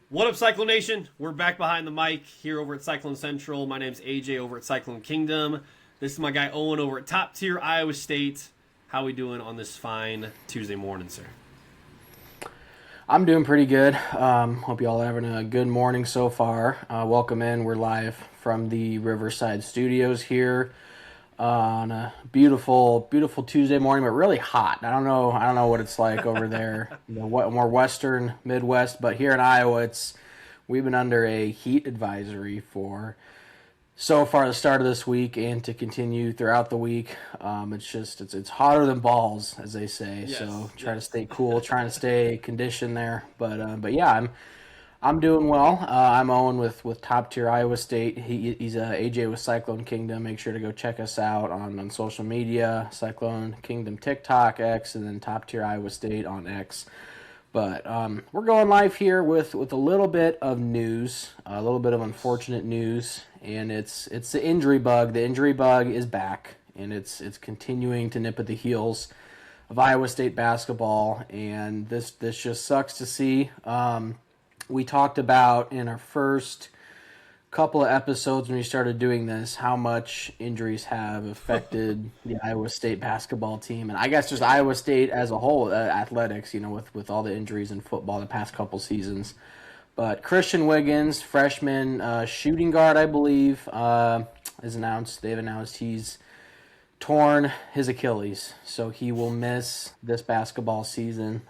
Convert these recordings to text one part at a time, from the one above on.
What up, Cyclone Nation? We're back behind the mic here over at Cyclone Central. My name's AJ over at Cyclone Kingdom. This is my guy Owen over at Top Tier Iowa State. How we doing on this fine Tuesday morning, sir? I'm doing pretty good. Hope you all are having a good morning so far. Welcome in. We're live from the Riverside Studios here on a beautiful, beautiful Tuesday morning, but really hot. I don't know what it's like over there, more western Midwest, but here in Iowa, we've been under a heat advisory for so far the start of this week and to continue throughout the week. It's hotter than balls, as they say. Yes, So try to yes. stay cool, trying to stay conditioned there. But yeah, I'm doing well. I'm Owen with Top Tier Iowa State. He's AJ with Cyclone Kingdom. Make sure to go check us out on social media, Cyclone Kingdom TikTok, X, and then Top Tier Iowa State on X. But we're going live here with a little bit of news, a little bit of unfortunate news, and it's the injury bug. The injury bug is back, and it's continuing to nip at the heels of Iowa State basketball, and this just sucks to see. We talked about in our first couple of episodes when we started doing this how much injuries have affected the Iowa State basketball team, and I guess just Iowa State as a whole, athletics, with all the injuries in football the past couple seasons. But Christian Wiggins, freshman shooting guard, I believe, they've announced he's torn his Achilles, so he will miss this basketball season.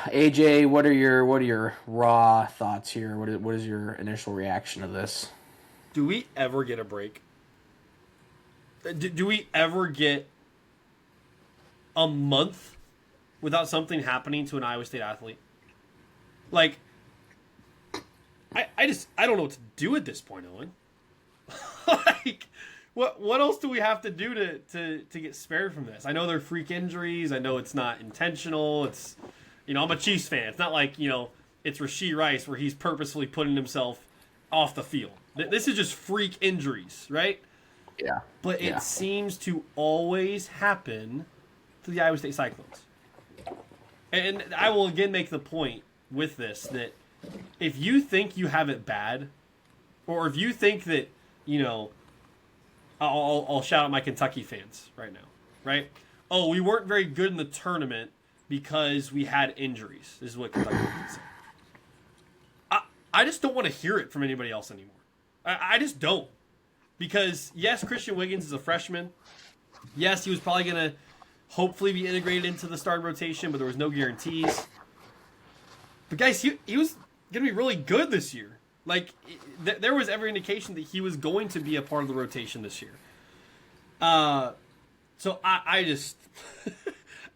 AJ, what are your raw thoughts here? What is your initial reaction to this? Do we ever get a break? Do we ever get a month without something happening to an Iowa State athlete? Like, I don't know what to do at this point, Owen. Like, what else do we have to do to get spared from this? I know they're freak injuries. I know it's not intentional. I'm a Chiefs fan. It's not like, it's Rashee Rice where he's purposefully putting himself off the field. This is just freak injuries, right? Yeah. But Yeah. it seems to always happen to the Iowa State Cyclones. And I will again make the point with this that if you think you have it bad, or if you think that, I'll shout out my Kentucky fans right now, right? Oh, we weren't very good in the tournament because we had injuries. This is what Kentucky fans say. I just don't want to hear it from anybody else anymore. I just don't. Because, yes, Christian Wiggins is a freshman. Yes, he was probably going to hopefully be integrated into the starting rotation, but there was no guarantees. But, guys, he was going to be really good this year. Like, there was every indication that he was going to be a part of the rotation this year. So I just...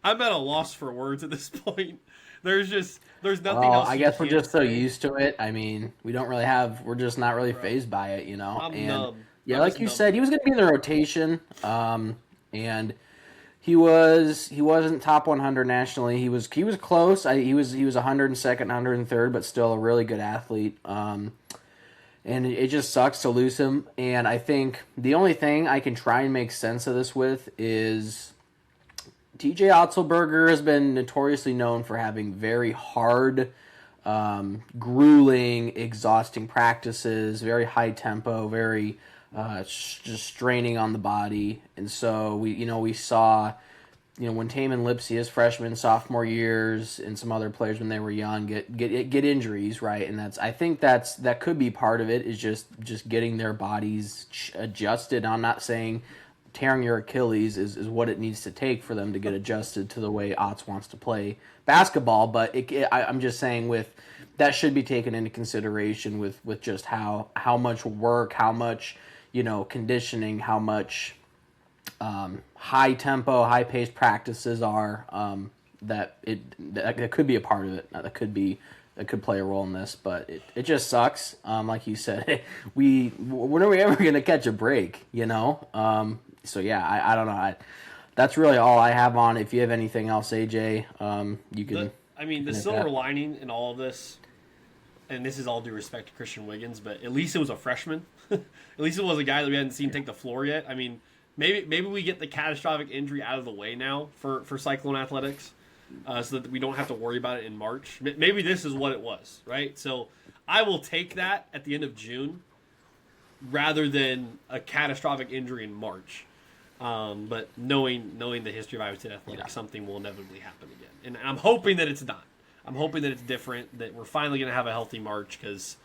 I'm at a loss for words at this point. There's nothing else. I guess we're just so used to it. I mean, we're just not really phased by it, I'm And numb. yeah, I'm like just you numb. said, he was going to be in the rotation, and he wasn't top 100 nationally. He was close. He was 102nd, 103rd, but still a really good athlete. And it just sucks to lose him. And I think the only thing I can try and make sense of this with is TJ Otzelberger has been notoriously known for having very hard, grueling, exhausting practices, very high tempo, very just straining on the body. And so we saw, when Taman Lipsey, his freshman, sophomore years, and some other players when they were young get injuries, right? And I think that could be part of it, is just getting their bodies adjusted. I'm not saying tearing your Achilles is what it needs to take for them to get adjusted to the way Otz wants to play basketball. But I'm just saying that should be taken into consideration with just how much work, how much conditioning, how much high tempo, high paced practices are that could be a part of it. That could play a role in this, but it just sucks. Like you said, when are we ever going to catch a break? So yeah, I don't know. That's really all I have on. If you have anything else, AJ, you can. The silver lining in all of this, and this is all due respect to Christian Wiggins, but at least it was a freshman. At least it was a guy that we hadn't seen take the floor yet. Maybe we get the catastrophic injury out of the way now for Cyclone athletics. so that we don't have to worry about it in March. Maybe this is what it was, right? So I will take that at the end of June rather than a catastrophic injury in March. But knowing the history of Iowa State athletics, something will inevitably happen again. And I'm hoping that it's not. I'm hoping that it's different, that we're finally going to have a healthy March, because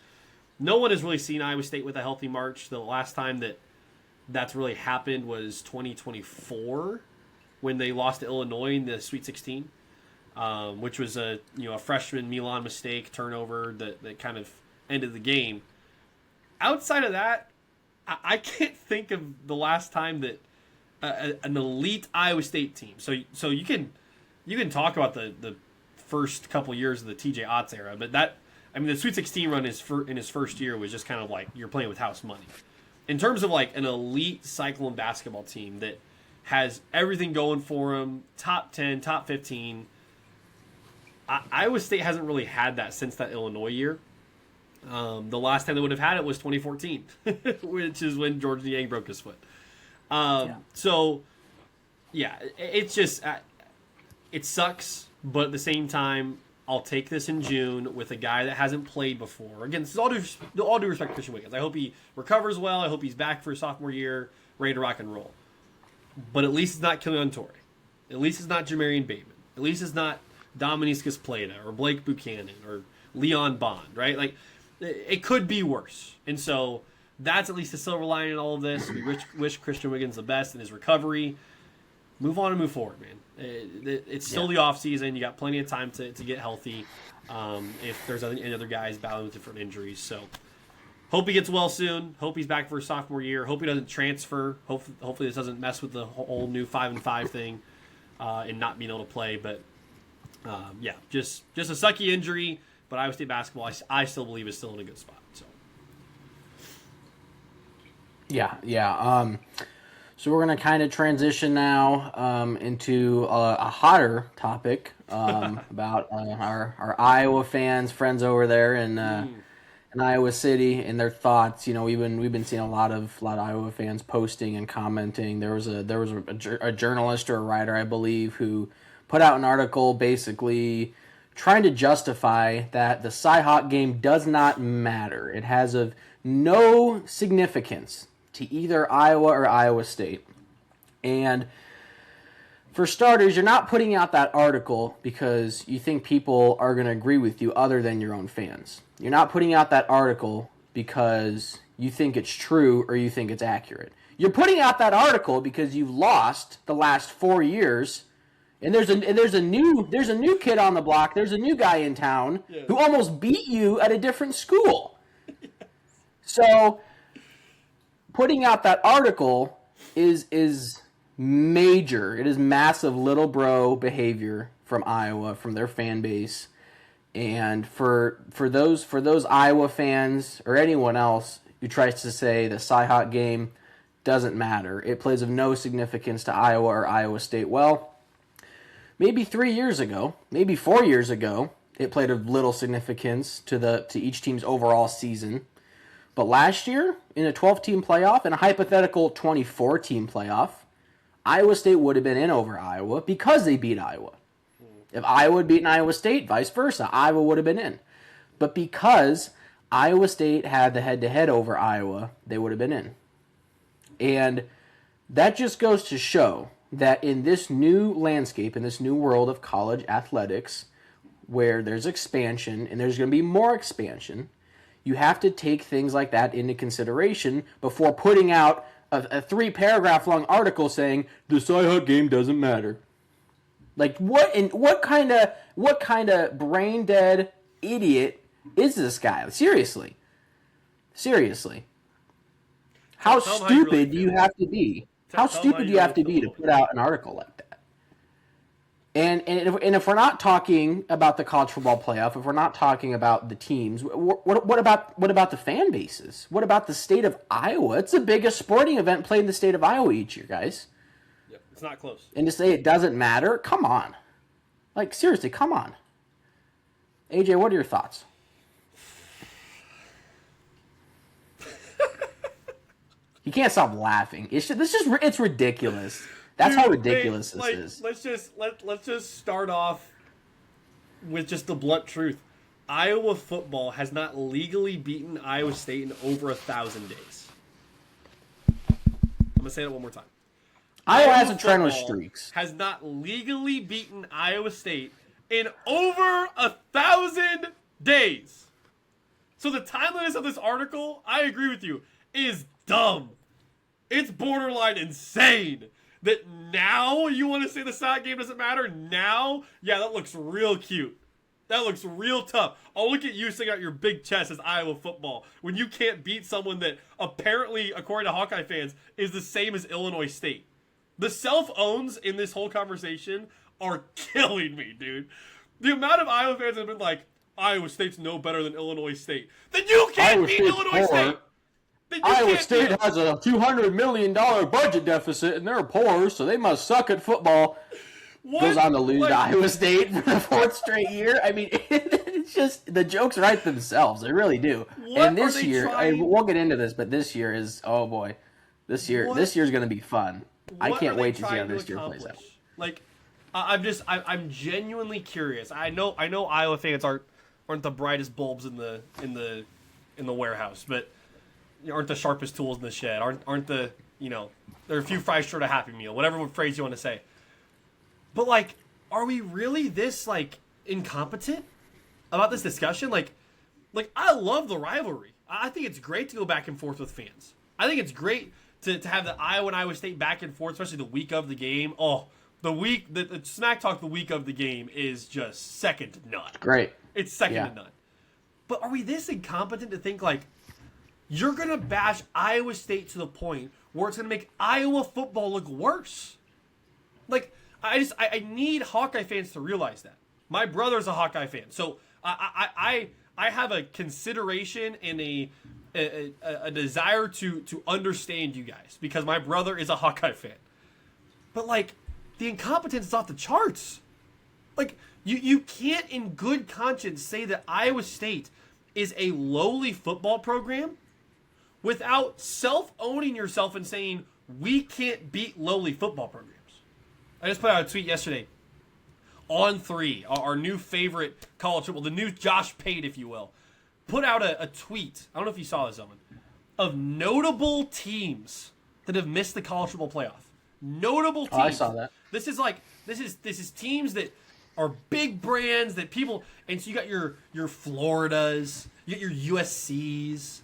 no one has really seen Iowa State with a healthy March. The last time that's really happened was 2024 when they lost to Illinois in the Sweet 16, which was a freshman Milan mistake, turnover that kind of ended the game. Outside of that, I can't think of the last time that an elite Iowa State team. So you can talk about the first couple years of the TJ Otts era, but the Sweet 16 run in his first year was just kind of like you're playing with house money. In terms of like an elite Cyclone basketball team that has everything going for them, top 10, top 15, Iowa State hasn't really had that since that Illinois year. The last time they would have had it was 2014, which is when George Niang broke his foot. So, yeah, it's just it sucks, but at the same time, I'll take this in June with a guy that hasn't played before. Again, this is all due respect to Christian Wiggins. I hope he recovers well. I hope he's back for his sophomore year, ready to rock and roll. But at least it's not Killian Torrey. At least it's not Jamarian Bateman. At least it's not Dominicus Plata or Blake Buchanan or Leon Bond, right? Like, it could be worse. And so that's at least a silver lining in all of this. We wish Christian Wiggins the best in his recovery. Move on and move forward, man. It's still the offseason. You got plenty of time to get healthy if there's any other guys battling with different injuries. So hope he gets well soon. Hope he's back for his sophomore year. Hope he doesn't transfer. Hopefully this doesn't mess with the whole new 5-5 thing and not being able to play. But, just a sucky injury. But Iowa State basketball, I still believe, is still in a good spot. So, So we're going to kind of transition now into a hotter topic about our Iowa friends over there in Iowa City, and their thoughts. We've been seeing a lot of Iowa fans posting and commenting. There was a journalist or a writer, I believe, who put out an article basically trying to justify that the Cy-Hawk game does not matter. It has of no significance to either Iowa or Iowa State. And for starters, you're not putting out that article because you think people are going to agree with you other than your own fans. You're not putting out that article because you think it's true or you think it's accurate. You're putting out that article because you've lost the last 4 years. And there's a new kid on the block. There's a new guy in town who almost beat you at a different school. So putting out that article is major. It is massive little bro behavior from Iowa, from their fan base. And for those Iowa fans or anyone else who tries to say the Cy-Hawk game doesn't matter, it plays of no significance to Iowa or Iowa State. Well, maybe 3 years ago, maybe 4 years ago, it played of little significance to each team's overall season. But last year, in a 12-team playoff, in a hypothetical 24-team playoff, Iowa State would have been in over Iowa because they beat Iowa. If Iowa had beaten Iowa State, vice versa, Iowa would have been in. But because Iowa State had the head-to-head over Iowa, they would have been in. And that just goes to show that in this new landscape, in this new world of college athletics, where there's expansion and there's going to be more expansion, you have to take things like that into consideration before putting out a 3-paragraph long article saying the Cy-Hawk game doesn't matter. Like what kind of brain dead idiot is this guy? Seriously. How stupid do you have to be? How stupid do you have to be to put out an article like that? And if we're not talking about the college football playoff, if we're not talking about the teams, what about the fan bases? What about the state of Iowa? It's the biggest sporting event played in the state of Iowa each year, guys. Yep, it's not close. And to say it doesn't matter, come on. Like, seriously, come on. AJ, what are your thoughts? You can't stop laughing. It's ridiculous. That's how Dude, ridiculous like, this is. let's just start off with just the blunt truth. Iowa football has not legally beaten Iowa State in over 1,000 days. I'm gonna say that one more time. Iowa has a trend with football streaks. Has not legally beaten Iowa State in over 1,000 days. So the timeliness of this article, I agree with you, is dumb. It's borderline insane. That now you want to say the side game doesn't matter? Now? Yeah, that looks real cute. That looks real tough. I'll look at you sticking out your big chest as Iowa football when you can't beat someone that apparently, according to Hawkeye fans, is the same as Illinois State. The self-owns in this whole conversation are killing me, dude. The amount of Iowa fans have been like, Iowa State's no better than Illinois State. Then you can't Iowa beat State's Illinois poor. State. Then you Iowa can't State beat has a $200 million budget deficit, and they're poor, so they must suck at football. What? Goes on to lose Like, to Iowa State for the fourth straight year. I mean, it's just the jokes write themselves. They really do. What And this are they year, trying- we'll get into this, but this year is this year's going to be fun. I what can't are they wait to see how trying this year plays out. accomplish? Like, I'm genuinely curious. I know Iowa fans aren't the brightest bulbs in the warehouse, but aren't the sharpest tools in the shed. Aren't the they're a few fries short of Happy Meal, whatever phrase you want to say. But like, are we really this like incompetent about this discussion? Like I love the rivalry. I think it's great to go back and forth with fans. I think it's great to have the Iowa and Iowa State back and forth, especially the week of the game. Oh, the smack talk the week of the game is just second to none. Great. It's second to none. But are we this incompetent to think like you're gonna bash Iowa State to the point where it's gonna make Iowa football look worse? Like I need Hawkeye fans to realize that. My brother's a Hawkeye fan, so I have a consideration and a desire to understand you guys because my brother is a Hawkeye fan. But like the incompetence is off the charts. Like you can't in good conscience say that Iowa State is a lowly football program without self-owning yourself and saying we can't beat lowly football programs. I just put out a tweet yesterday. On3, our new favorite college football, the new Josh Pate, if you will, put out a tweet. I don't know if you saw this, Owen, of notable teams that have missed the college football playoff. Notable teams. Oh, I saw that. This is teams that are big brands that people, and so you got your Floridas, you got your USCs.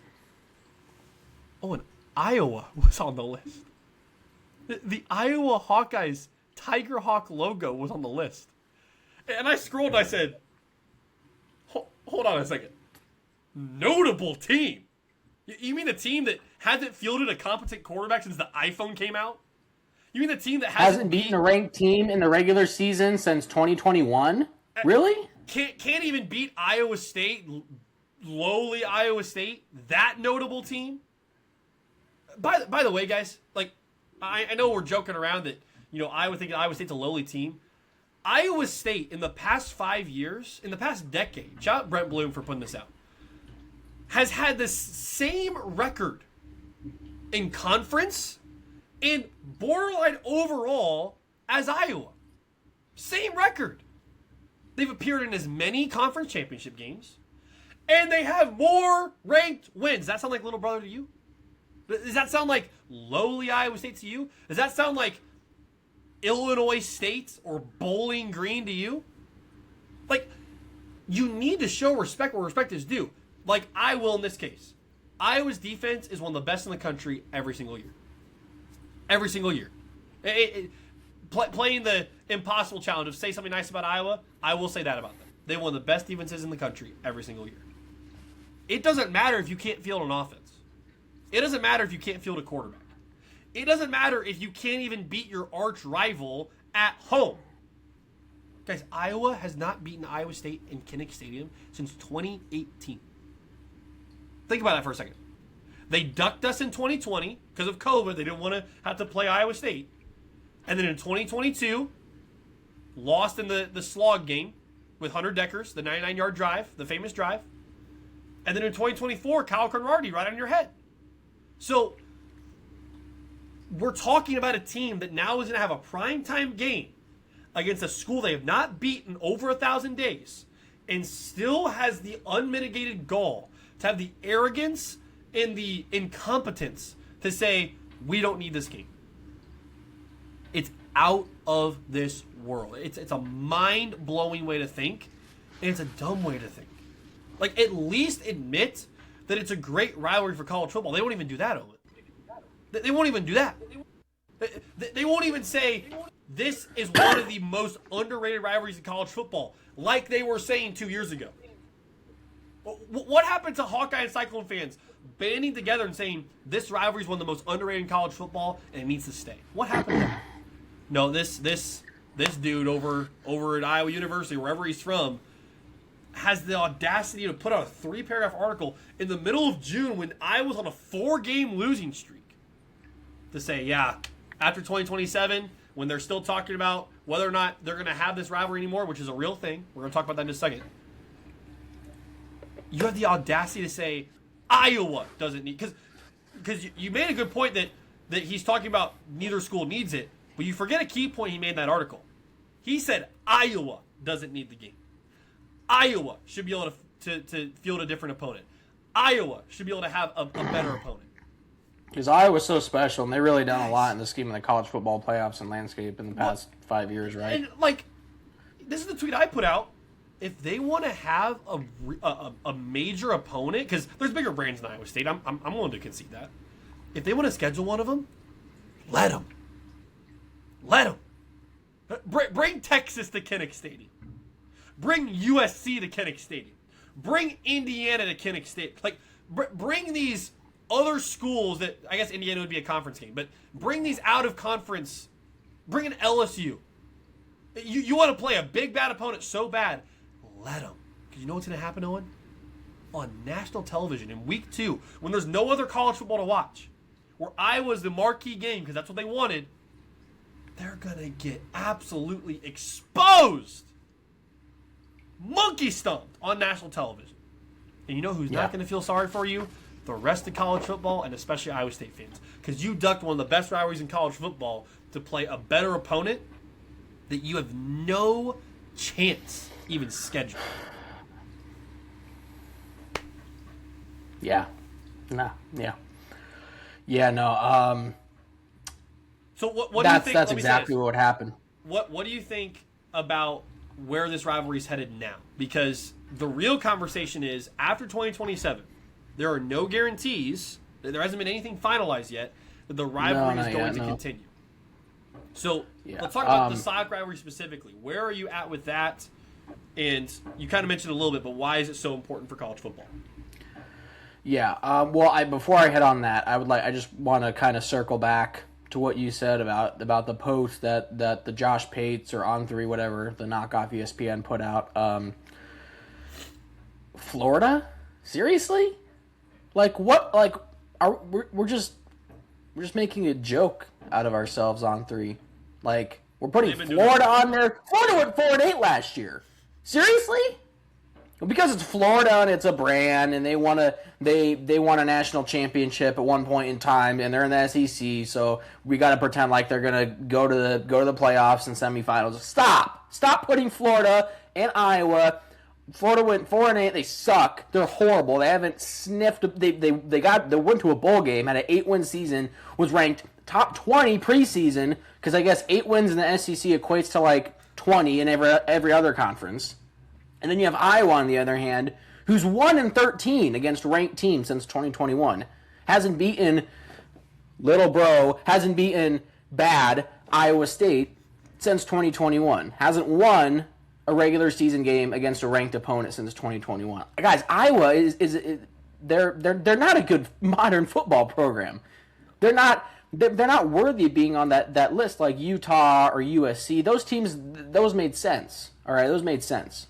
Oh, and Iowa was on the list. The Iowa Hawkeyes Tiger Hawk logo was on the list. And I scrolled and I said, hold on a second. Notable team? You mean a team that hasn't fielded a competent quarterback since the iPhone came out? You mean the team that hasn't beaten a ranked team in the regular season since 2021? Really? Can't even beat Iowa State, lowly Iowa State? That notable team? By the way, guys, like I know we're joking around that Iowa State's a lowly team. Iowa State in the past 5 years, in the past decade, shout out Brent Bloom for putting this out, has had the same record in conference and borderline overall as Iowa. Same record. They've appeared in as many conference championship games, and they have more ranked wins. Does that sound like little brother to you? Does that sound like lowly Iowa State to you? Does that sound like Illinois State or Bowling Green to you? Like, you need to show respect where respect is due. Like I will in this case. Iowa's defense is one of the best in the country every single year. Every single year. Playing the impossible challenge of say something nice about Iowa, I will say that about them. They have one of the best defenses in the country every single year. It doesn't matter if you can't field an offense. It doesn't matter if you can't field a quarterback. It doesn't matter if you can't even beat your arch rival at home. Guys, Iowa has not beaten Iowa State in Kinnick Stadium since 2018. Think about that for a second. They ducked us in 2020 because of COVID. They didn't want to have to play Iowa State. And then in 2022, lost in the slog game with Hunter Deckers, the 99-yard drive, the famous drive. And then in 2024, Kyle Conradi right on your head. So we're talking about a team that now is going to have a primetime game against a school they have not beaten over 1,000 days and still has the unmitigated gall to have the arrogance and the incompetence to say, we don't need this game. It's out of this world. It's a mind-blowing way to think, and it's a dumb way to think. Like, at least admit that it's a great rivalry for college football. They won't even do that, Owen. They won't even do that. They won't even say, this is one of the most underrated rivalries in college football, like they were saying 2 years ago. What happened to Hawkeye and Cyclone fans banding together and saying, this rivalry is one of the most underrated in college football and it needs to stay? What happened to that? No, this dude over at Iowa University, wherever he's from, has the audacity to put out a 3-paragraph article in the middle of June when Iowa's on a 4-game losing streak to say, yeah, after 2027, when they're still talking about whether or not they're going to have this rivalry anymore, which is a real thing. We're going to talk about that in a second. You have the audacity to say Iowa doesn't need, because you made a good point that he's talking about neither school needs it, but you forget a key point he made in that article. He said Iowa doesn't need the game. Iowa should be able to field a different opponent. Iowa should be able to have a better opponent. Because Iowa's so special, and they really done a lot in the scheme of the college football playoffs and landscape in the past 5 years, right? And, like, this is the tweet I put out. If they want to have a major opponent, because there's bigger brands than Iowa State, I'm willing to concede that. If they want to schedule one of them, let them. Let them. Bring Texas to Kinnick Stadium. Bring USC to Kinnick Stadium. Bring Indiana to Kinnick Stadium. Like, bring these other schools that, I guess Indiana would be a conference game, but bring these out of conference. Bring an LSU. You want to play a big, bad opponent so bad, let them. Because you know what's going to happen, Owen? On national television in week 2, when there's no other college football to watch, where Iowa's the marquee game because that's what they wanted, they're going to get absolutely exposed. Monkey stomped on national television. And you know who's not going to feel sorry for you? The rest of college football, and especially Iowa State fans. Because you ducked one of the best rivalries in college football to play a better opponent that you have no chance even scheduling. Yeah. Nah. Yeah. Yeah, no. So what do you think? That's exactly what would happen. What do you think about where this rivalry is headed now? Because the real conversation is, after 2027, there are no guarantees, there hasn't been anything finalized yet, that the rivalry is going to continue. So let's talk about the Sock rivalry specifically. Where are you at with that? And you kind of mentioned a little bit, but why is it so important for college football? Yeah. Well, before I head on that, I just want to kind of circle back to what you said about the post that the Josh Pates or On3 whatever, the knockoff ESPN put out. Florida? Seriously? Like what? Like we're just making a joke out of ourselves, On3. Like we're putting Florida on there. Florida went 4-8 last year. Seriously? Because it's Florida and it's a brand, and they won a national championship at one point in time, and they're in the SEC, so we got to pretend like they're gonna go to the playoffs and semifinals. Stop putting Florida and Iowa. Florida went 4-8. They suck. They're horrible. They haven't sniffed. They went to a bowl game, had an 8-win season, was ranked top 20 preseason because I guess 8 wins in the SEC equates to like 20 in every other conference. And then you have Iowa, on the other hand, who's 1-13 against ranked teams since 2021. Hasn't beaten hasn't beaten bad Iowa State since 2021. Hasn't won a regular season game against a ranked opponent since 2021. Guys, Iowa they're not a good modern football program. They're not worthy of being on that list like Utah or USC. Those teams, those made sense. All right, those made sense.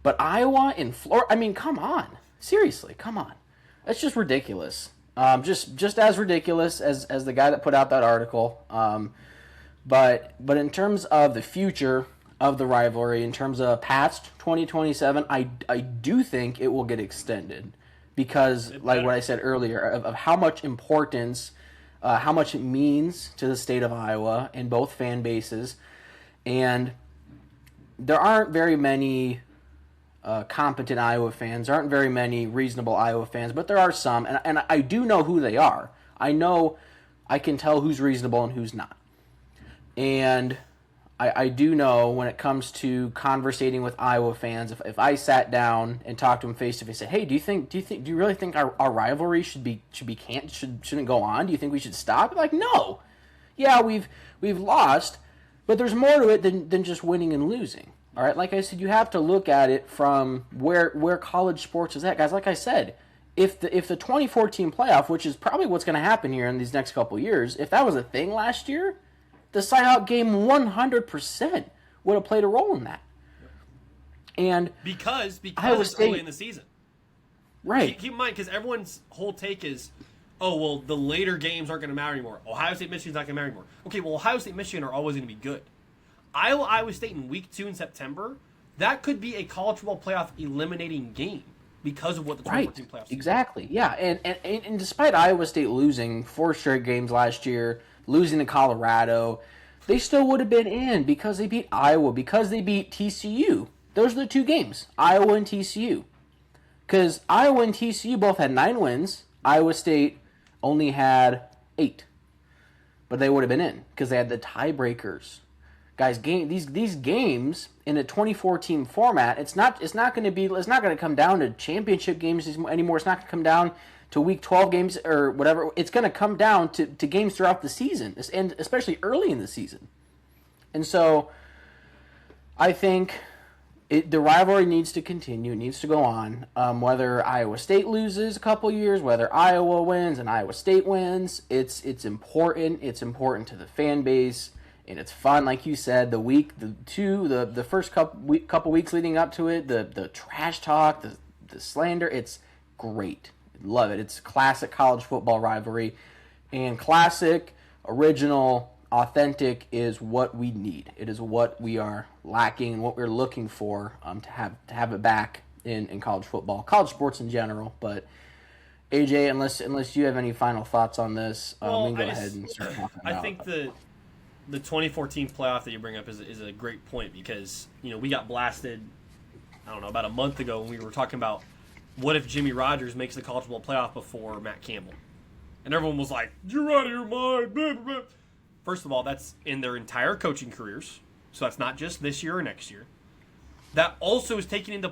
But Iowa and Florida, I mean, come on. Seriously, come on. That's just ridiculous. Just as ridiculous as the guy that put out that article. But in terms of the future of the rivalry, in terms of past 2027, I do think it will get extended. Because, like what I said earlier, of how much importance how much it means to the state of Iowa and both fan bases. And there aren't very many competent Iowa fans. There aren't very many reasonable Iowa fans, but there are some, and I do know who they are. I can tell who's reasonable and who's not. And I do know when it comes to conversating with Iowa fans, if I sat down and talked to them face to face, said, "Hey, do you really think our rivalry shouldn't go on? Do you think we should stop?" Like, no. Yeah, we've lost, but there's more to it than just winning and losing. All right, like I said, you have to look at it from where college sports is at, guys. Like I said, if the 2014 playoff, which is probably what's going to happen here in these next couple years, if that was a thing last year, the Cyhawk game 100% would have played a role in that. And because it's early in the season. Right. Keep in mind, because everyone's whole take is, oh, well, the later games aren't going to matter anymore. Ohio State, Michigan's not going to matter anymore. Okay, well, Ohio State, Michigan are always going to be good. Iowa State in week 2 in September, that could be a college football playoff eliminating game because of what the 2014 playoffs do. Exactly. Yeah, and despite Iowa State losing 4 straight games last year, losing to Colorado, they still would have been in because they beat Iowa, because they beat TCU. Those are the 2 games, Iowa and TCU. Because Iowa and TCU both had 9 wins. Iowa State only had 8. But they would have been in because they had the tiebreakers. Guys, these games in a 2014 format, it's not going to come down to championship games anymore. It's not going to come down to week 12 games or whatever. It's going to come down to games throughout the season, and especially early in the season. And so I think the rivalry needs to continue. It needs to go on. Whether Iowa State loses a couple years, whether Iowa wins and Iowa State wins, it's important. It's important to the fan base. And it's fun, like you said. The first couple weeks leading up to it, the trash talk, the slander, it's great. Love it. It's classic college football rivalry, and classic, original, authentic is what we need. It is what we are lacking and what we're looking for to have it back in college football, college sports in general. But AJ, unless you have any final thoughts on this, we can go ahead and start talking about it. I think the 2014 playoff that you bring up is a great point because, we got blasted, I don't know, about a month ago when we were talking about what if Jimmy Rogers makes the college football playoff before Matt Campbell. And everyone was like, you're out of your mind. Blah, blah, blah. First of all, that's in their entire coaching careers. So that's not just this year or next year. That also is taking into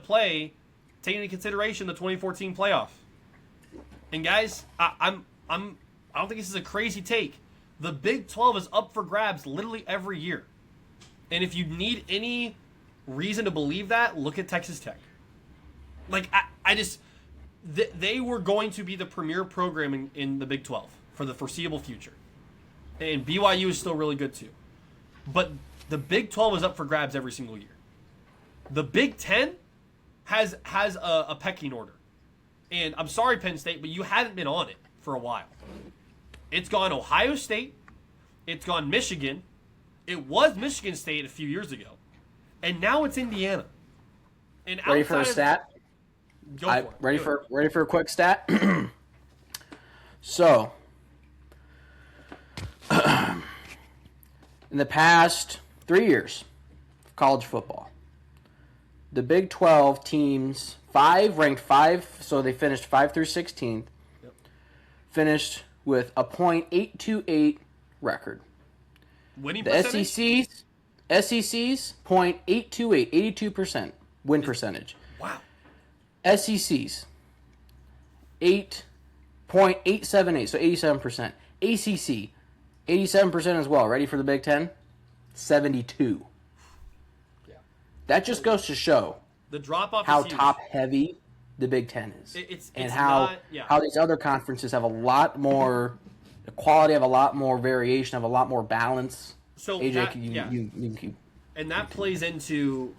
consideration the 2014 playoff. And guys, I don't think this is a crazy take. The Big 12 is up for grabs literally every year. And if you need any reason to believe that, look at Texas Tech. Like, they were going to be the premier program in the Big 12 for the foreseeable future. And BYU is still really good too. But the Big 12 is up for grabs every single year. The Big 10 has a pecking order. And I'm sorry, Penn State, but you haven't been on it for a while. It's gone Ohio State. It's gone Michigan. It was Michigan State a few years ago. And now it's Indiana. And ready for a stat? Go for it. Ready for a quick stat? So, in the past 3 years of college football, the Big 12 teams, ranked 5, so they finished 5 through 16th, finished with a .828 record. Winning the percentage? SEC's .828, 82% win percentage. Wow. SEC's 8.878, so 87%. ACC 87% as well. Ready for the Big Ten? 72. Yeah. That just goes to show the drop off how is huge. top heavy the Big Ten is, it's how not, yeah. how these other conferences have a lot more quality, have a lot more variation, have a lot more balance. So AJ, that, you can keep. And that plays into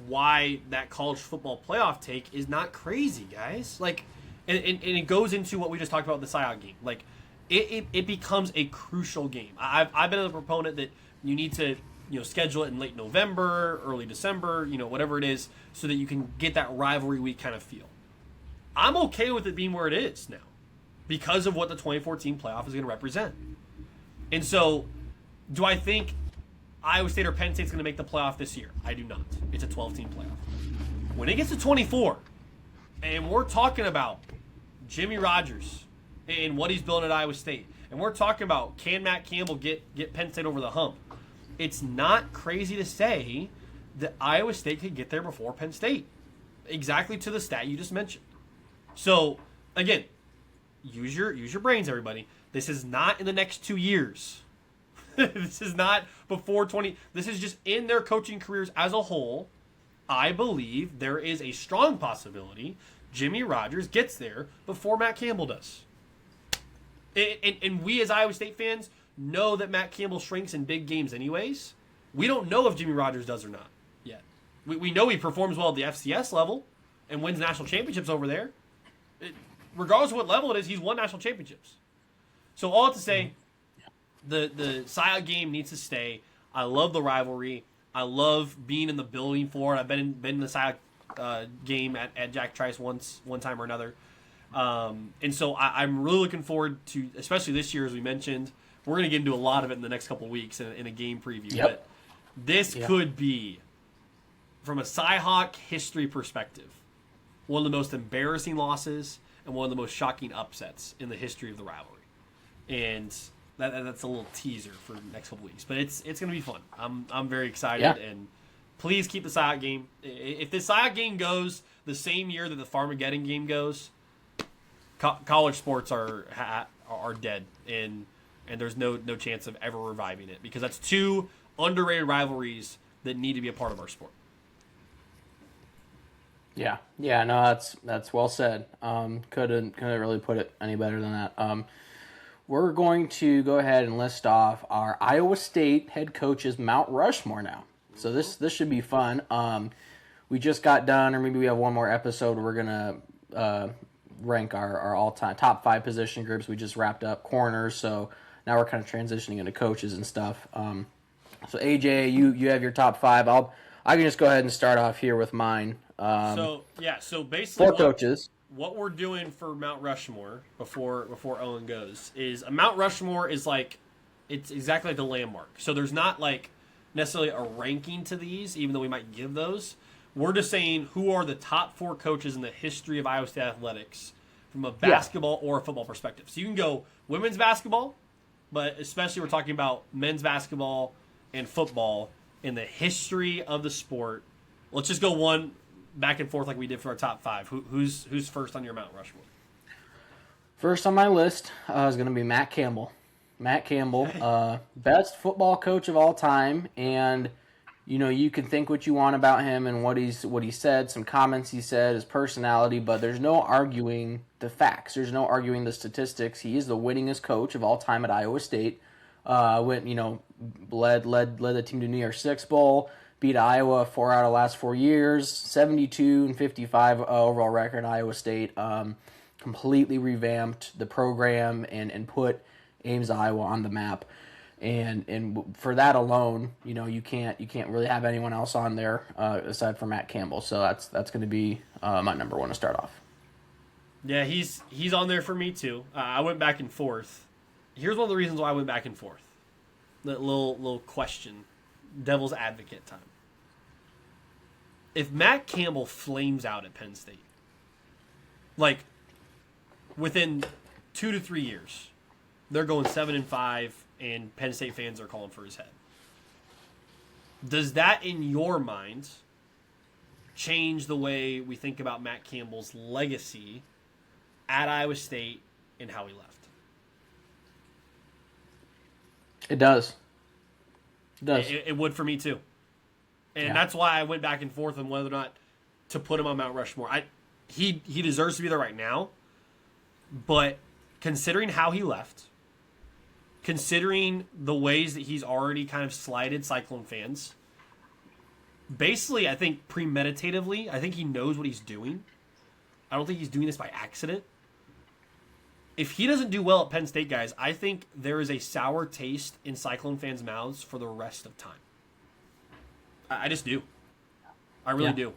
why that college football playoff take is not crazy, guys. Like, and it goes into what we just talked about with the Cyhawk game. Like, it becomes a crucial game. I've been a proponent that you need to schedule it in late November, early December, whatever it is, so that you can get that rivalry week kind of feel. I'm okay with it being where it is now. because of what the 2014 playoff is going to represent. And so, do I think Iowa State or Penn State's going to make the playoff this year? I do not. It's a 12-team playoff. When it gets to 24, and we're talking about Jimmy Rogers and what he's building at Iowa State, and we're talking about can Matt Campbell get Penn State over the hump, it's not crazy to say that Iowa State could get there before Penn State. Exactly to the stat you just mentioned. So, again, use your brains, everybody. This is not in the next 2 years. This is not before 20. This is just in their coaching careers as a whole. I believe there is a strong possibility Jimmy Rogers gets there before Matt Campbell does. And we as Iowa State fans know that Matt Campbell shrinks in big games anyways. We don't know if Jimmy Rogers does or not yet. We know he performs well at the FCS level and wins national championships over there. Regardless of what level it is, he's won national championships. So all I have to say, the Cy game needs to stay. I love the rivalry. I love being in the building for it. I've been in the Cy game at Jack Trice one time or another. And so I'm really looking forward to, especially this year, as we mentioned. We're going to get into a lot of it in the next couple of weeks in a game preview. Yep. But this could be, from a Cy-Hawk history perspective, one of the most embarrassing losses and one of the most shocking upsets in the history of the rivalry. And that's a little teaser for the next couple weeks. But it's going to be fun. I'm very excited. Yeah. And please keep the Cy-Hawk game. If the Cy-Hawk game goes the same year that the Farmageddon game goes, college sports are dead. And there's no chance of ever reviving it. Because that's two underrated rivalries that need to be a part of our sport. Yeah, no, that's well said. Couldn't really put it any better than that. We're going to go ahead and list off our Iowa State head coach's Mount Rushmore now. So this should be fun. We just got done, or maybe we have one more episode. We're gonna rank our all-time top 5 position groups. We just wrapped up corners, so now we're kind of transitioning into coaches and stuff. So AJ, you have your top 5. I can just go ahead and start off here with mine. So basically 4 coaches. What we're doing for Mount Rushmore before Owen goes is a Mount Rushmore is like, it's exactly like the landmark. So there's not like necessarily a ranking to these, even though we might give those. We're just saying who are the top 4 coaches in the history of Iowa State athletics from a basketball or a football perspective. So you can go women's basketball, but especially we're talking about men's basketball and football in the history of the sport. Let's just go one back and forth like we did for our top 5. Who's first on your Mount Rushmore? First on my list is going to be Matt Campbell. Matt Campbell, best football coach of all time, and you can think what you want about him and what he said, some comments he said, his personality, but there's no arguing the facts. There's no arguing the statistics. He is the winningest coach of all time at Iowa State. Led the team to New Year's Six Bowl. Beat Iowa 4 out of the last 4 years, 72-55 overall record in Iowa State. Completely revamped the program and put Ames, Iowa on the map. And for that alone, you can't really have anyone else on there aside from Matt Campbell. So that's going to be my number 1 to start off. Yeah, he's on there for me too. I went back and forth. Here's one of the reasons why I went back and forth. That little question, devil's advocate time. If Matt Campbell flames out at Penn State, like within 2 to 3 years, they're going 7-5, and Penn State fans are calling for his head. Does that, in your mind, change the way we think about Matt Campbell's legacy at Iowa State and how he left? It does. It would for me too. And that's why I went back and forth on whether or not to put him on Mount Rushmore. He deserves to be there right now, but considering how he left, considering the ways that he's already kind of slighted Cyclone fans, basically I think premeditatively, I think he knows what he's doing. I don't think he's doing this by accident. If he doesn't do well at Penn State, guys, I think there is a sour taste in Cyclone fans' mouths for the rest of time. I just do. I really do.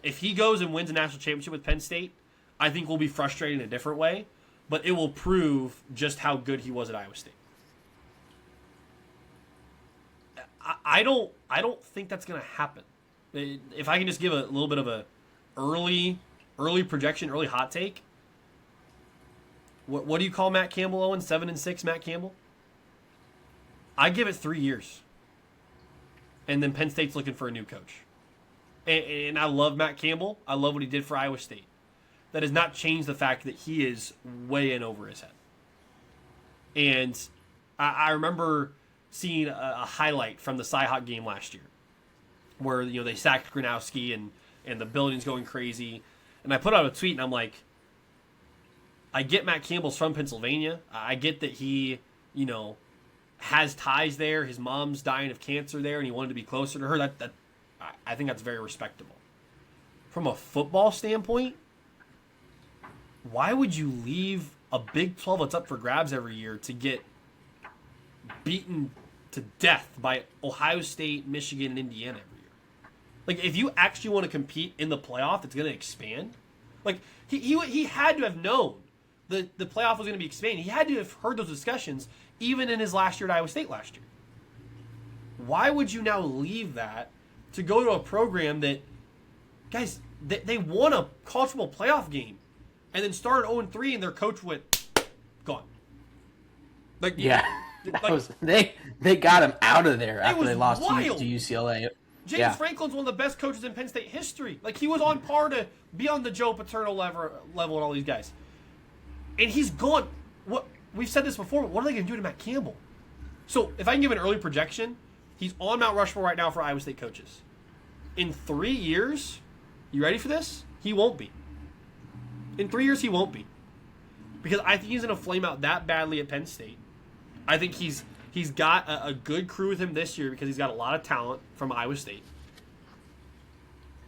If he goes and wins a national championship with Penn State, I think we'll be frustrated in a different way. but it will prove just how good he was at Iowa State. I don't think that's going to happen. If I can just give a little bit of a early projection, early hot take. What do you call Matt Campbell, Owen? 7-6 Matt Campbell? I give it 3 years. And then Penn State's looking for a new coach. And I love Matt Campbell. I love what he did for Iowa State. That has not changed the fact that he is way in over his head. And I remember seeing a highlight from the Cyhawk game last year where they sacked Gronowski and the building's going crazy. And I put out a tweet and I'm like, I get Matt Campbell's from Pennsylvania. I get that he, has ties there. His mom's dying of cancer there and he wanted to be closer to her. That I think that's very respectable. From a football standpoint, why would you leave a Big 12 that's up for grabs every year to get beaten to death by Ohio State, Michigan, and Indiana every year? Like, if you actually want to compete in the playoff that's going to expand, like, he had to have known the playoff was going to be expanding. He had to have heard those discussions even in his last year at Iowa State last year. Why would you now leave that to go to a program that, guys, they won a college football playoff game and then started 0-3 and their coach went, gone. Like, yeah. They got him out of there after they lost to UCLA. James Franklin's one of the best coaches in Penn State history. Like, he was on par to be on the Joe Paterno level and all these guys. And he's gone. What we've said this before, but what are they going to do to Matt Campbell? So, if I can give an early projection, he's on Mount Rushmore right now for Iowa State coaches. In 3 years, you ready for this? He won't be. In 3 years, he won't be. Because I think he's going to flame out that badly at Penn State. I think he's got a good crew with him this year because he's got a lot of talent from Iowa State.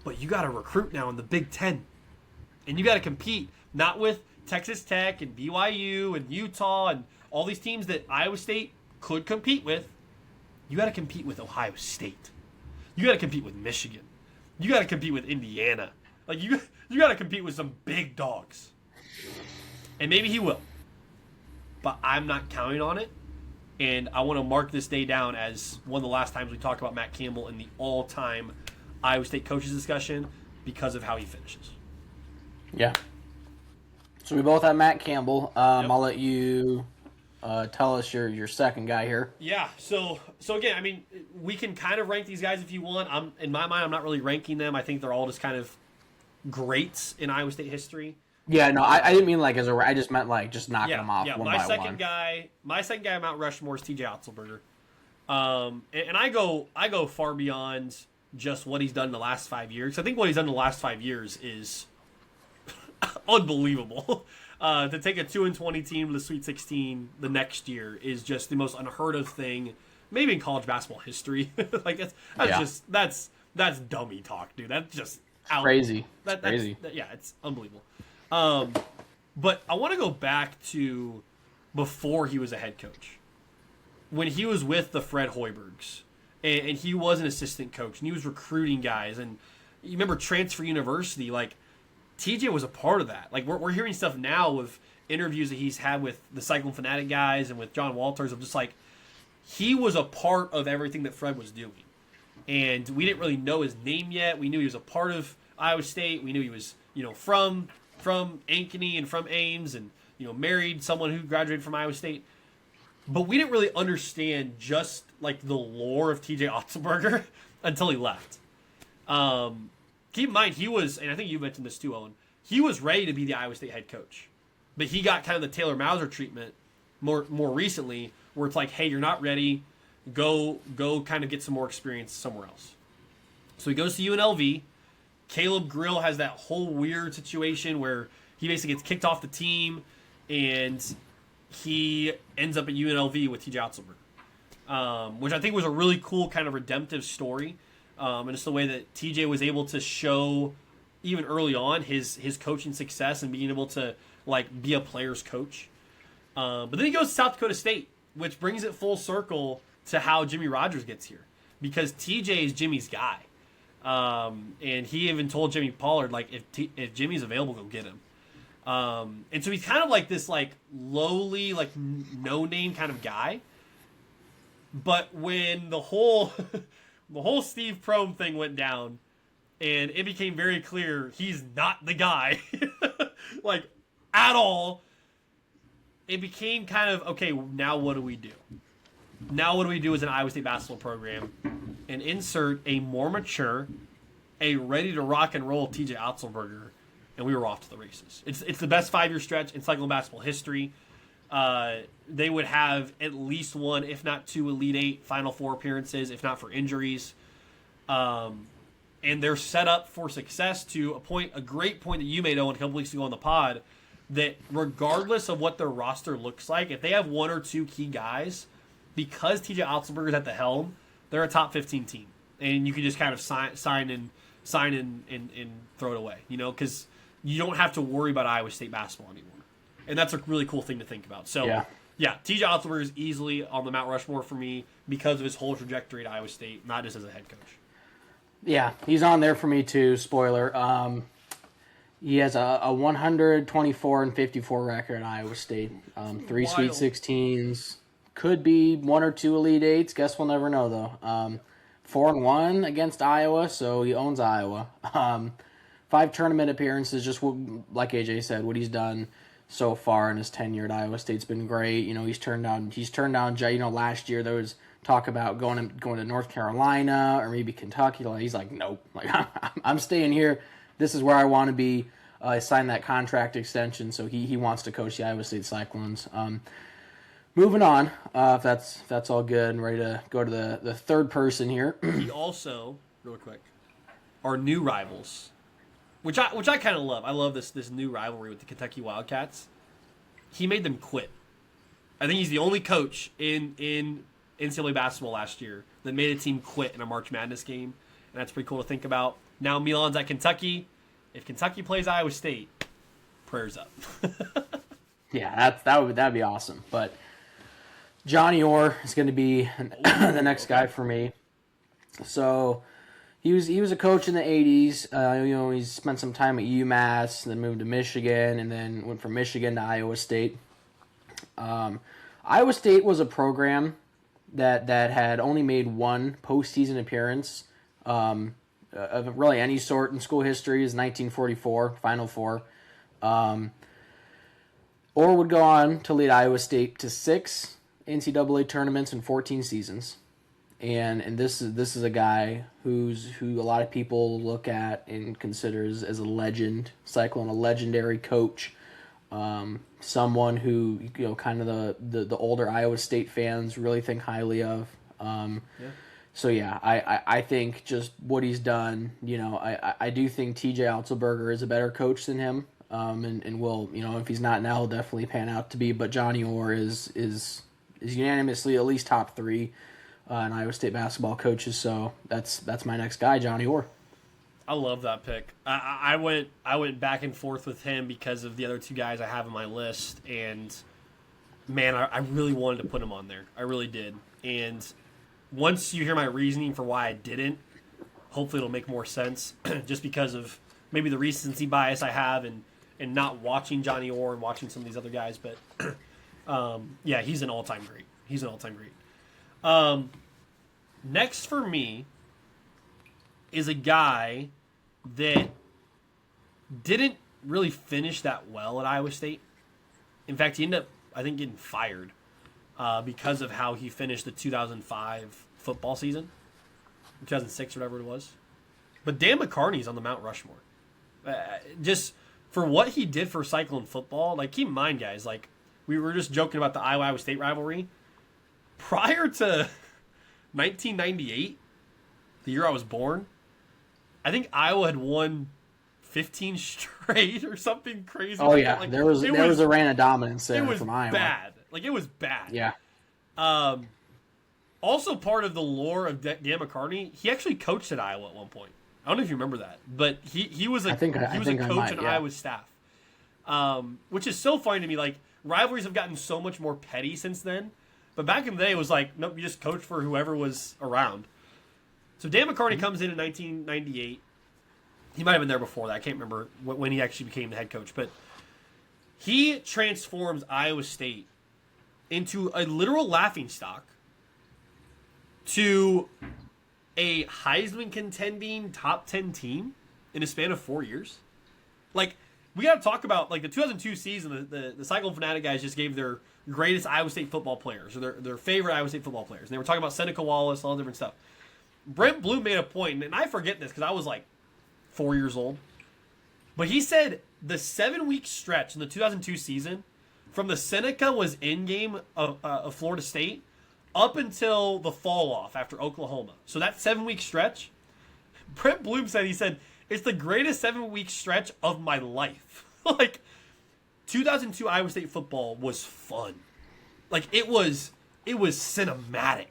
But you got to recruit now in the Big Ten. And you got to compete, not with Texas Tech and BYU and Utah and all these teams that Iowa State could compete with. You got to compete with Ohio State. You got to compete with Michigan. You got to compete with Indiana. Like, you got to compete with some big dogs. And maybe he will. But I'm not counting on it. And I want to mark this day down as one of the last times we talk about Matt Campbell in the all-time Iowa State coaches discussion because of how he finishes. Yeah. So we both have Matt Campbell. Yep. I'll let you tell us your second guy here. Yeah. So again, I mean, we can kind of rank these guys if you want. In my mind, I'm not really ranking them. I think they're all just kind of greats in Iowa State history. Yeah, no, I didn't mean like I just meant like just knocking them off one by one. My second guy on Mount Rushmore is TJ Otzelberger. And I go far beyond just what he's done in the last 5 years. I think what he's done in the last 5 years is unbelievable. To take a 2-20 team to the Sweet 16 the next year is just the most unheard of thing, maybe in college basketball history. Like that's dummy talk, dude. That's just crazy. Crazy. It's unbelievable. But I want to go back to before he was a head coach, when he was with the Fred Hoibergs, and he was an assistant coach, and he was recruiting guys. And you remember Transfer University, like, TJ was a part of that. Like, we're hearing stuff now of interviews that he's had with the Cyclone Fanatic guys and with John Walters of just like, he was a part of everything that Fred was doing. And we didn't really know his name yet. We knew he was a part of Iowa State. We knew he was, from Ankeny and from Ames and, married someone who graduated from Iowa State. But we didn't really understand just, like, the lore of TJ Otzelberger until he left. Keep in mind, he was, and I think you mentioned this too, Owen, he was ready to be the Iowa State head coach. But he got kind of the Taylor Mauser treatment more recently, where it's like, hey, you're not ready. Go kind of get some more experience somewhere else. So he goes to UNLV. Caleb Grill has that whole weird situation where he basically gets kicked off the team, and he ends up at UNLV with TJ Otzelberger, which I think was a really cool kind of redemptive story. And it's the way that TJ was able to show, even early on, his coaching success and being able to, like, be a player's coach. But then he goes to South Dakota State, which brings it full circle to how Jimmy Rogers gets here. Because TJ is Jimmy's guy. And he even told Jimmy Pollard, like, if Jimmy's available, go get him. And so he's kind of like this like lowly, like no name kind of guy. But when the whole the whole Steve Prohm thing went down, and it became very clear he's not the guy, like at all, it became kind of okay. Now what do we do? Now what do we do as an Iowa State basketball program, and insert a more mature, a ready to rock and roll TJ Otzelberger, and we were off to the races. It's the best 5-year stretch in Cyclone basketball history. They would have at least one, if not two, Elite Eight Final Four appearances, if not for injuries. And they're set up for success to a great point that you made, Owen, a couple weeks ago on the pod, that regardless of what their roster looks like, if they have one or two key guys, because TJ Otzelberger is at the helm, they're a top 15 team. And you can just kind of sign and throw it away, because you don't have to worry about Iowa State basketball anymore. And that's a really cool thing to think about. So, yeah TJ Otzelberger is easily on the Mount Rushmore for me because of his whole trajectory at Iowa State, not just as a head coach. Yeah, he's on there for me too. Spoiler. He has a 124-54 record at Iowa State. 3 Sweet 16s. Could be 1 or 2 Elite Eights. Guess we'll never know, though. 4-1 against Iowa, so he owns Iowa. 5 tournament appearances, just like AJ said, what he's done so far in his tenure at Iowa State's been great. He's turned down. Last year there was talk about going to North Carolina or maybe Kentucky. He's like, nope. Like I'm staying here. This is where I want to be. Signed that contract extension, so he wants to coach the Iowa State Cyclones. Moving on, if that's all good, and ready to go to the third person here. He also, real quick, our new rivals, which I kind of love. I love this new rivalry with the Kentucky Wildcats. He made them quit. I think he's the only coach in NCAA basketball last year that made a team quit in a March Madness game, and that's pretty cool to think about. Now Milan's at Kentucky. If Kentucky plays Iowa State, prayers up. Yeah, that'd be awesome. But Johnny Orr is going to be the next guy for me. So he was a coach in the 80s. He's spent some time at UMass, then moved to Michigan, and then went from Michigan to Iowa State. Iowa State was a program that had only made one postseason appearance of really any sort in school history. Is 1944 Final Four. Orr would go on to lead Iowa State to 6 NCAA tournaments in 14 seasons, and this is a guy who a lot of people look at and considers as a legend, Cyclone, a legendary coach, someone who kind of the older Iowa State fans really think highly of. So yeah, I think just what he's done. I do think TJ Otzelberger is a better coach than him, and will if he's not now, he'll definitely pan out to be. But Johnny Orr is unanimously at least top 3 in Iowa State basketball coaches. So that's my next guy, Johnny Orr. I love that pick. I went back and forth with him because of the other 2 guys I have on my list, and man, I really wanted to put him on there. I really did. And once you hear my reasoning for why I didn't, hopefully it'll make more sense. Just because of maybe the recency bias I have and not watching Johnny Orr and watching some of these other guys, but. Yeah, he's an all-time great. Next for me is a guy that didn't really finish that well at Iowa State. In fact, he ended up, I think, getting fired because of how he finished the 2005 football season, 2006 or whatever it was. But Dan McCarney's on the Mount Rushmore. Just for what he did for Cyclone football, like, keep in mind, guys, like, we were just joking about the Iowa State rivalry. Prior to 1998, the year I was born, I think Iowa had won 15 straight or something crazy. Oh, yeah. There was a reign of dominance there from Iowa. It was bad. Yeah. Also part of the lore of Dan McCarney, he actually coached at Iowa at one point. I don't know if you remember that, but he was a coach on Iowa's staff. Which is so funny to me. Like, rivalries have gotten so much more petty since then. But back in the day, it was like, nope, you just coach for whoever was around. So Dan McCarney comes in 1998. He might have been there before that. I can't remember when he actually became the head coach. But He transforms Iowa State into a literal laughingstock to a Heisman contending top 10 team in a span of 4 years. Like, we got to talk about, like, the 2002 season, the Cyclone Fanatic guys just gave their greatest Iowa State football players, or their favorite Iowa State football players. And they were talking about Seneca Wallace, all different stuff. Brent Bloom made a point, and I forget this because I was, like, 4 years old. But he said the 7-week stretch in the 2002 season from the Seneca was in game of Florida State up until the fall off after Oklahoma. So that 7-week stretch, Brent Bloom said, it's the greatest 7-week stretch of my life. Like, 2002 Iowa State football was fun. Like, it was cinematic.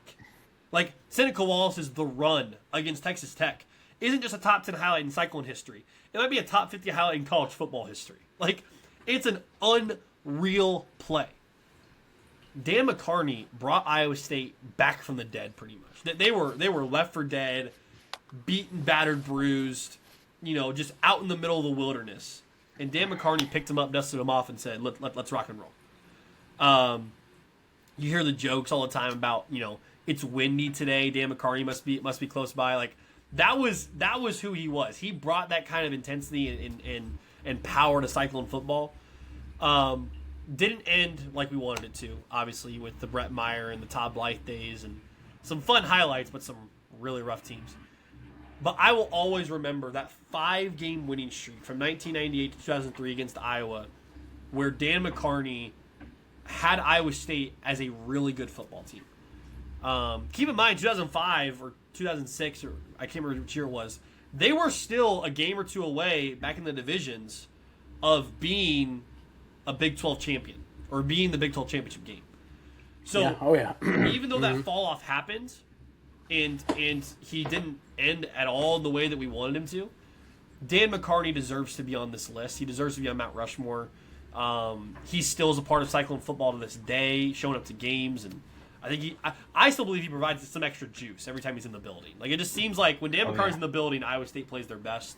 Like, Seneca Wallace's The Run against Texas Tech isn't just a top 10 highlight in Cyclone history. It might be a top 50 highlight in college football history. Like, it's an unreal play. Dan McCarney brought Iowa State back from the dead, pretty much. They were left for dead, beaten, battered, bruised, just out in the middle of the wilderness. And Dan McCarney picked them up, dusted them off, and said, let's rock and roll. You hear the jokes all the time about, it's windy today. Dan McCarney must be close by. Like, that was who he was. He brought that kind of intensity and power to Cyclone football. Didn't end like we wanted it to, obviously, with the Brett Meyer and the Todd Blythe days and some fun highlights, but some really rough teams. But I will always remember that 5-game winning streak from 1998 to 2003 against Iowa, where Dan McCarney had Iowa State as a really good football team. Keep in mind, 2005 or 2006, or I can't remember which year it was, they were still a game or two away back in the divisions of being a Big 12 champion or being the Big 12 championship game. So, even though that fall off happened and he didn't end at all in the way that we wanted him to, Dan McCarney deserves to be on this list. He deserves to be on Mount Rushmore. He still is a part of Cyclone football to this day, showing up to games, and I think I still believe he provides some extra juice every time he's in the building. Like, it just seems like when Dan McCarney's in the building, Iowa State plays their best.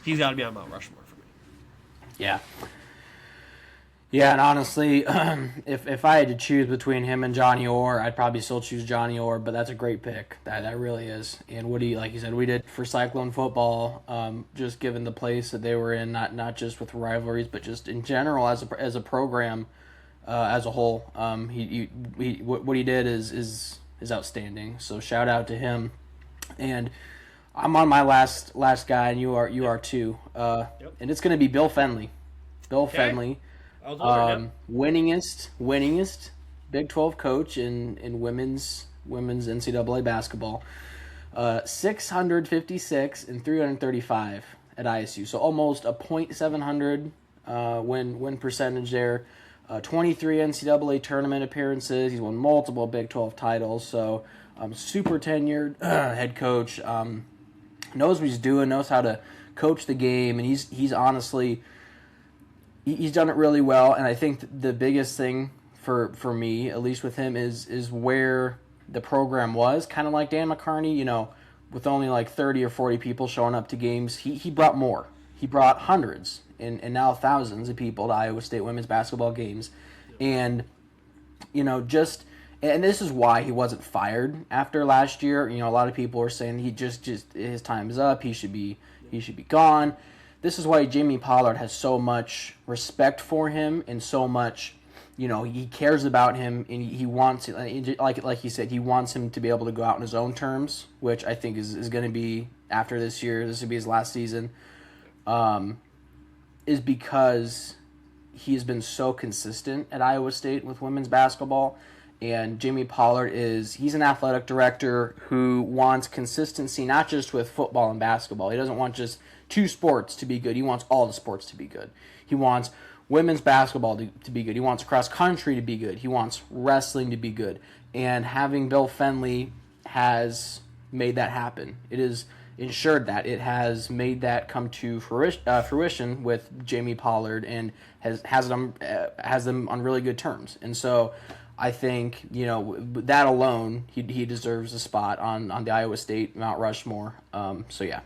He's got to be on Mount Rushmore for me. Yeah. Yeah, and honestly, if I had to choose between him and Johnny Orr, I'd probably still choose Johnny Orr, but that's a great pick. That really is. And what like you said, we did for Cyclone football, just given the place that they were in, not just with rivalries, but just in general as a program, as a whole. What he did is outstanding. So shout out to him. And I'm on my last guy, and you are too. And it's going to be Bill Fenley. Fenley. Winningest Big 12 coach in women's NCAA basketball. 656 and 335 at ISU. So almost a .700 win percentage there. 23 NCAA tournament appearances. He's won multiple Big 12 titles. So super tenured head coach. Knows what he's doing. Knows how to coach the game, and he's honestly. He's done it really well, and I think the biggest thing for me, at least with him, is where the program was. Kind of like Dan McCarney, with only like 30 or 40 people showing up to games, he brought more. He brought hundreds and now thousands of people to Iowa State women's basketball games. And, and this is why he wasn't fired after last year. A lot of people are saying he just his time is up, he should be gone. This is why Jamie Pollard has so much respect for him and so much, he cares about him, and he wants, like he said, he wants him to be able to go out on his own terms, which I think is going to be after this year. This will be his last season, is because he has been so consistent at Iowa State with women's basketball. And Jamie Pollard he's an athletic director who wants consistency, not just with football and basketball. He doesn't want just two sports to be good. He wants all the sports to be good. He wants women's basketball to be good. He wants cross country to be good. He wants wrestling to be good. And having Bill Fenley has made that happen. It has ensured that. It has made that come to fruition with Jamie Pollard, and has them on really good terms. And so I think, that alone, he deserves a spot on the Iowa State Mount Rushmore. So yeah.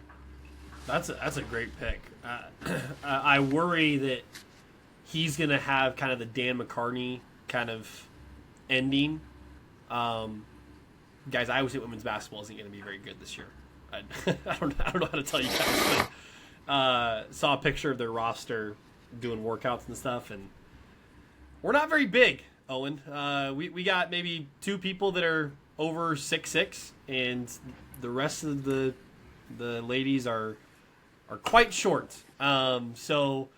That's a great pick. I worry that he's going to have kind of the Dan McCartney kind of ending. Guys, Iowa State women's basketball isn't going to be very good this year. I don't know how to tell you guys, but saw a picture of their roster doing workouts and stuff, and we're not very big, Owen. We got maybe 2 people that are over 6'6", and the rest of the ladies are quite short. So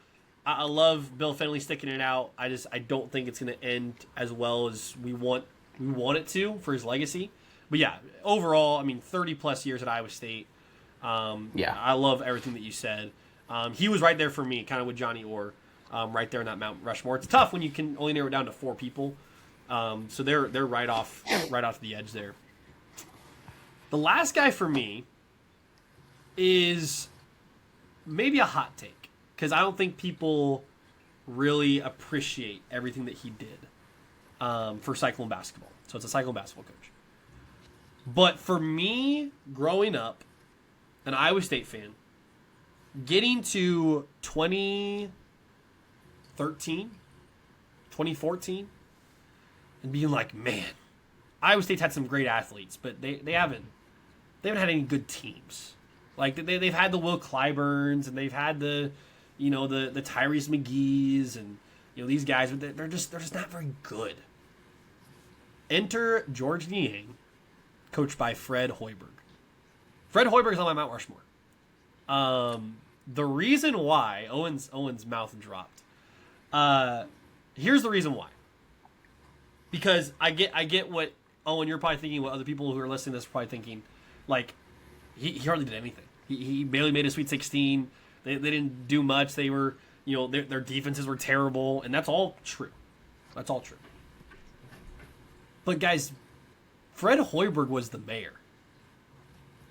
I love Bill Fennelly sticking it out. I don't think it's going to end as well as we want it to for his legacy. But yeah, overall, I mean, 30 plus years at Iowa State. I love everything that you said. He was right there for me, kind of with Johnny Orr, right there in that Mount Rushmore. It's tough when you can only narrow it down to 4 people. So they're right off the edge there. The last guy for me is maybe a hot take, because I don't think people really appreciate everything that he did for Cyclone basketball. So it's a Cyclone basketball coach. But for me, growing up, an Iowa State fan, getting to 2013, 2014, and being like, man, Iowa State's had some great athletes, but they haven't had any good teams. Like they've had the Will Clyburns, and they've had the Tyrese McGee's, and these guys, but they're just not very good. Enter George Niang, coached by Fred Hoiberg. Fred Hoiberg is on my Mount Rushmore. The reason why Owen's mouth dropped. Here's the reason why. Because I get what Owen, you're probably thinking, what other people who are listening to this are probably thinking. Like, he hardly did anything. He barely made a Sweet 16. They didn't do much. They were, their defenses were terrible, and that's all true. That's all true. But guys, Fred Hoiberg was the mayor.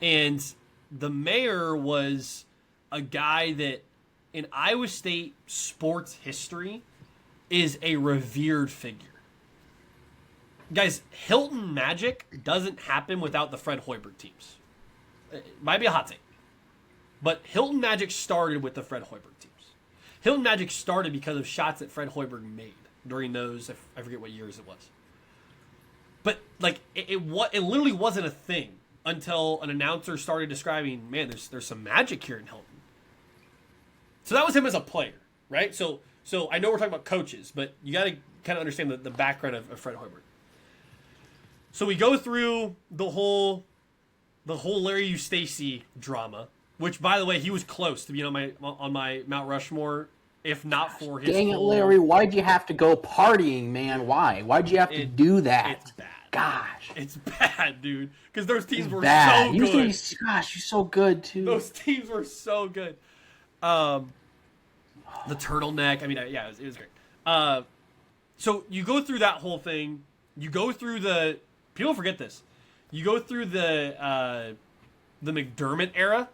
And the mayor was a guy that in Iowa State sports history is a revered figure. Guys, Hilton Magic doesn't happen without the Fred Hoiberg teams. It might be a hot take, but Hilton Magic started with the Fred Hoiberg teams. Hilton Magic started because of shots that Fred Hoiberg made during those, I forget what years it was. But like it literally wasn't a thing until an announcer started describing, man, there's some magic here in Hilton. So that was him as a player, right? So I know we're talking about coaches, but you got to kind of understand the background of Fred Hoiberg. So we go through the whole Larry Eustace drama, which, by the way, he was close to being on my Mount Rushmore, if not for his. Dang it, Larry! Why'd you have to go partying, man? Why'd you have to do that? It's bad. Gosh, it's bad, dude. Because those teams were bad. So good. Gosh, you're so good too. Those teams were so good. The turtleneck. I mean, yeah, it was great. So you go through that whole thing. You go through the. People forget this. You go through the McDermott era,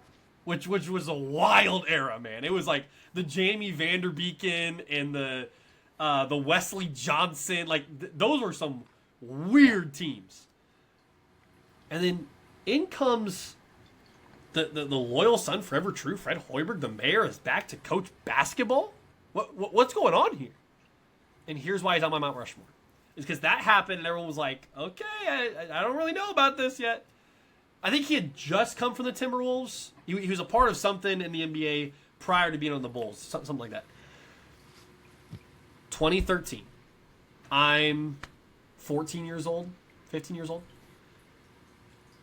which was a wild era, man. It was like the Jamie Vanderbeeken and the Wesley Johnson. Like those were some weird teams. And then in comes the loyal son, forever true, Fred Hoiberg. The mayor is back to coach basketball. What's going on here? And here's why he's on my Mount Rushmore. Is because that happened and everyone was like, okay, I don't really know about this yet. I think he had just come from the Timberwolves. He was a part of something in the NBA prior to being on the Bulls, something like that. 2013. I'm 14 years old, 15 years old.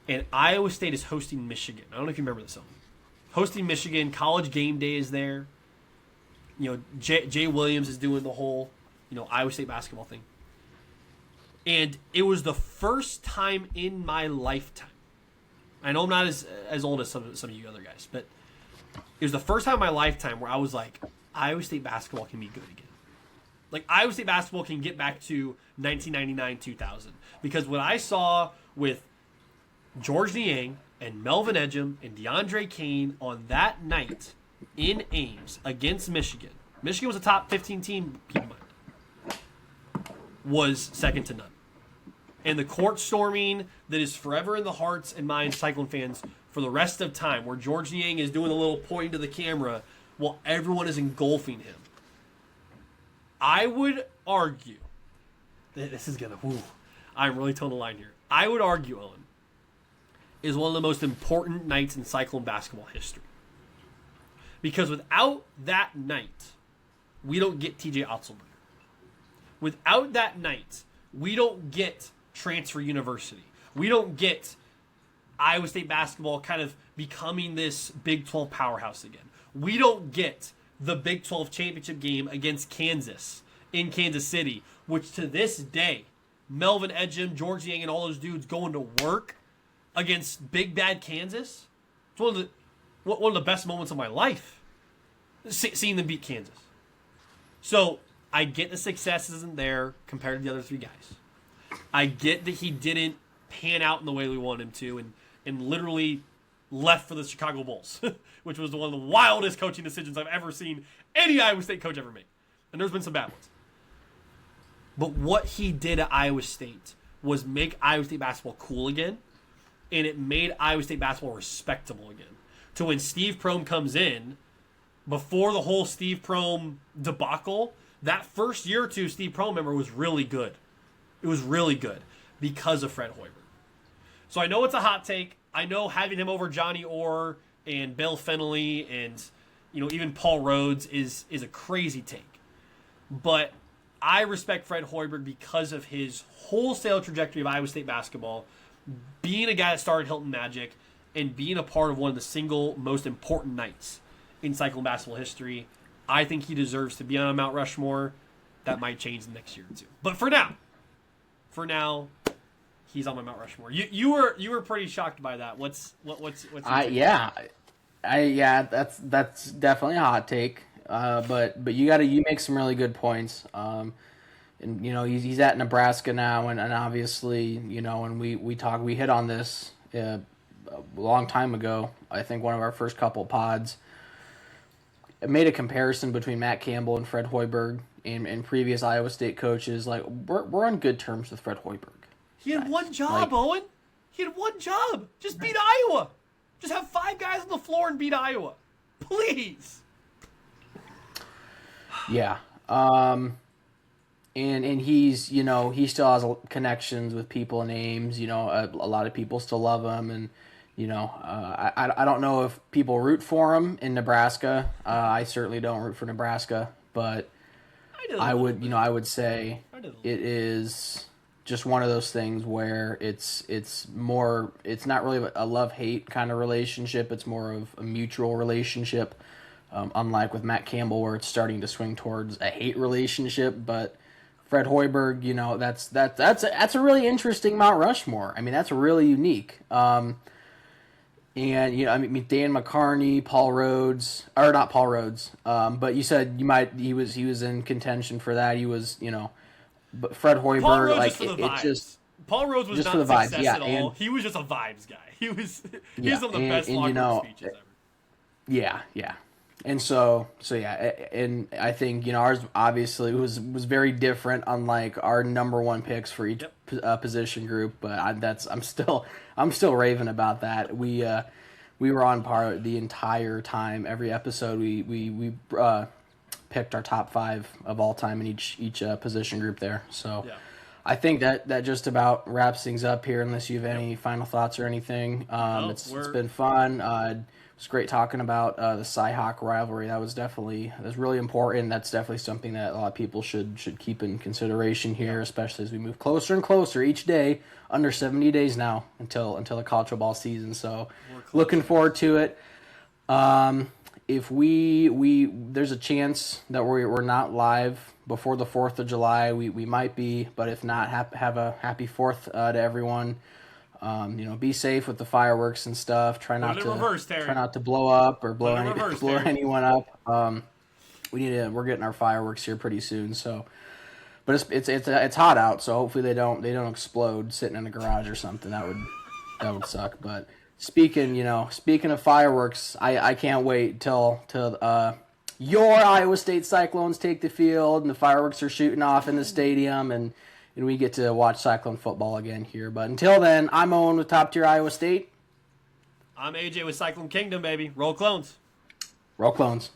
And Iowa State is hosting Michigan. I don't know if you remember this one. Hosting Michigan, College Game Day is there. Jay Williams is doing the whole, Iowa State basketball thing. And it was the first time in my lifetime. I know I'm not as old as some of you other guys, but it was the first time in my lifetime where I was like, Iowa State basketball can be good again. Like, Iowa State basketball can get back to 1999-2000. Because what I saw with George Niang and Melvin Ejim and DeAndre Kane on that night in Ames against Michigan. Michigan was a top 15 team, keep in mind. Was second to none. And the court storming that is forever in the hearts and minds of Cyclone fans for the rest of time, where George Niang is doing a little pointing to the camera while everyone is engulfing him. I would argue, this is gonna, I'm really toeing the line here. I would argue, Owen, is one of the most important nights in Cyclone basketball history. Because without that night, we don't get TJ Otzelberger. Without that night, we don't get Transfer University. We don't get Iowa State basketball kind of becoming this Big 12 powerhouse again. We don't get the Big 12 championship game against Kansas in Kansas City, which to this day, Melvin Edgem, George Yang, and all those dudes going to work against Big Bad Kansas. It's one of the best moments of my life, seeing them beat Kansas. So I get the success isn't there compared to the other three guys. I get that he didn't pan out in the way we wanted him to, and literally left for the Chicago Bulls, which was one of the wildest coaching decisions I've ever seen any Iowa State coach ever make. And there's been some bad ones. But what he did at Iowa State was make Iowa State basketball cool again, and it made Iowa State basketball respectable again. To when Steve Prohm comes in, before the whole Steve Prohm debacle, that first year or two Steve Prohm, remember, was really good. It was really good because of Fred Hoiberg. So I know it's a hot take. I know having him over Johnny Orr and Bill Fennelly and even Paul Rhodes is a crazy take. But I respect Fred Hoiberg because of his wholesale trajectory of Iowa State basketball, being a guy that started Hilton Magic, and being a part of one of the single most important nights in Cyclone basketball history. I think he deserves to be on a Mount Rushmore. That might change the next year or two. But for now, he's on my Mount Rushmore. You were pretty shocked by that. What's that's definitely a hot take. But you make some really good points. And he's at Nebraska now, and obviously when we hit on this a long time ago. I think one of our first couple pods made a comparison between Matt Campbell and Fred Hoiberg and previous Iowa State coaches. Like we're on good terms with Fred Hoiberg. He had one job, Owen. He had one job. Just beat Iowa. Just have 5 guys on the floor and beat Iowa. Please. Yeah. And he's, he still has connections with people and names. A lot of people still love him. And, I don't know if people root for him in Nebraska. I certainly don't root for Nebraska. But I would say it is just one of those things where it's not really a love-hate kind of relationship. It's more of a mutual relationship, unlike with Matt Campbell where it's starting to swing towards a hate relationship. But Fred Hoiberg, that's a really interesting Mount Rushmore. I mean, that's really unique. And Dan McCarney, Paul Rhodes, or not Paul Rhodes, but you said he was in contention for that. He was, but Fred Hoiberg, Paul Rhodes Paul Rhodes was just not for the vibes, success at all. He was just a vibes guy. He was some of the best locker room speeches ever. Yeah. And so yeah, and I think ours obviously was very different, unlike our number one picks for each position group. But I'm still raving about that. We were on par the entire time. Every episode we picked our top 5 of all time in each position group there. So yeah. I think that just about wraps things up here. Unless you have any final thoughts or anything, it's been fun. It's great talking about the Cy-Hawk rivalry. That was really important. That's definitely something that a lot of people should keep in consideration here, especially as we move closer and closer each day. Under 70 days now until the college football season. So looking forward to it. If there's a chance that we're not live before the 4th of July, we might be, but if not, have a happy 4th to everyone. Be safe with the fireworks and stuff. Try not to blow up or blow anyone up. We're getting our fireworks here pretty soon. So, but it's hot out, so hopefully they don't explode sitting in the garage or something. That would suck. But speaking of fireworks, I can't wait till your Iowa State Cyclones take the field and the fireworks are shooting off in the stadium and we get to watch Cyclone football again here. But until then, I'm Owen with Top Tier Iowa State. I'm AJ with Cyclone Kingdom, baby. Roll Clones. Roll Clones.